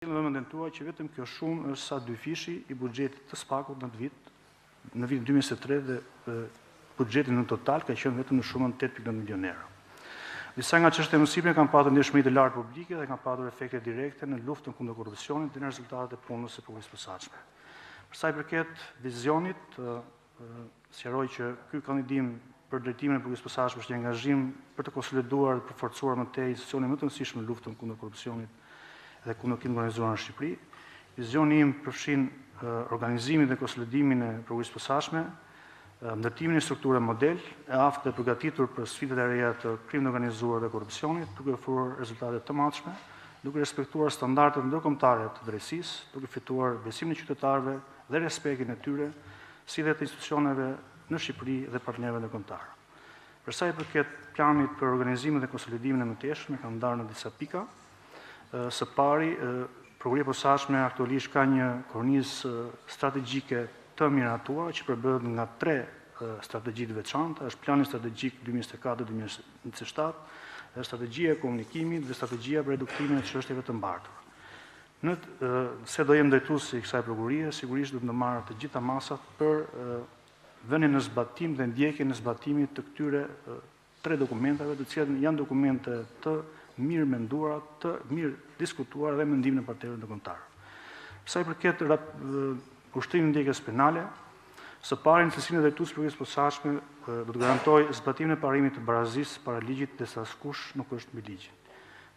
Në vëmendjen tuaj që vetëm kjo shumë është sa 2 fishi i buxhetit të SPAK-ut në vitin 2023 dhe buxheti në total ka qenë vetëm në shumën 8.9 milionë euro. Disa nga çështjet e mësimit kanë patur ndjeshmëri të lartë publike dhe kanë patur efekte direkte në luftën kundër korrupsionit dhe në rezultatet e punës së prokurisë posaçme. Për sa i përket vizionit, sqaroj që ky kandidim për drejtimin e prokurisë posaçme është një angazhim për të konsoliduar dhe përforcuar më tej institucionin më të rëndësishëm në luftën kundër korrupsionit dhe kundër krimit organizuar në Shqipëri. Vizioni im përfshin organizimin dhe konsolidimin e prokurisë posaçme, ndërtimin e strukturës model e aftë dhe përgatitur për sfidat e reja të krimit organizuar dhe korrupsionit, duke ofruar rezultate të matshme, duke respektuar standardet ndërkombëtare të drejtësisë, duke fituar besimin e qytetarëve dhe respektin e tyre, si dhe të institucioneve në Shqipëri dhe partnerëve ndërkombëtar. Për sa i përket planit për organizimin dhe konsolidimin e mëtejshëm, kam ndarë në disa pika. Së pari, prokuria posaçme aktualisht ka një kornizë strategjike të miratuar që përbëhet nga 3 strategji të veçanta, është plani strategjik 2024-2027, dhe strategjia e komunikimit dhe strategjia për eduktimin e çështjeve të mbartura. Se do jem drejtuesi i kësaj prokurie, sigurisht do të marr të gjitha masat për vënien në zbatim dhe ndjekjen në zbatimit të këtyre 3 dokumentave, të cilat janë dokumente të mirë menduara, të mirë diskutuara dhe mendimin e partnerëve ndërkombëtar. Sa i përket ushtrimit të ndjekjes penale, së pari në cilësinë e drejtuesit të prokurisë posaçme do të garantoj zbatimin e parimit të barazisë para ligjit dhe sa askush nuk është mbi ligjin.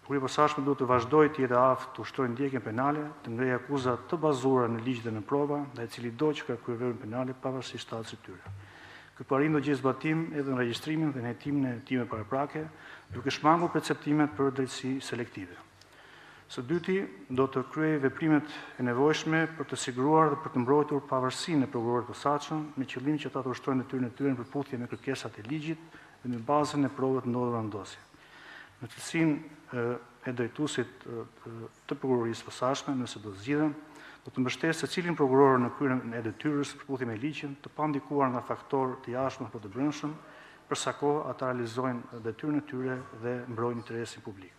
Prokuria posaçme duhet të vazhdojë të jetë aftë të ushtrojë ndjekjen penale, të ngrejë akuza të bazuara në ligj dhe në prova, ndaj cilido që ka kryer veprën penale pavarësisht statusit të tyre. Ky parim do gjejë zbatim edhe në regjistrimin dhe në hetimin e hetimeve paraprake, duke shmangur perceptimet për drejtësi selektive. Së dyti, do të kryej veprimet e nevojshme për të siguruar dhe për të mbrojtur pavarësinë e prokurorit posaçëm, me qëllim që ata të ushtrojnë detyrën e tyre në përputhje me kërkesat e ligjit dhe në bazën e provave të ndodhura ndosje. Në cilësinë e drejtuesit të prokurorisë posaçme, nëse do zgjidhen, do të mbështesë secilin prokuror në kryerjen e detyrës në përputhje me ligjin, të pandikuar nga faktorë të jashtëm apo të brendshëm, për sa kohë ata realizojnë detyrën e tyre dhe mbrojnë interesin publik.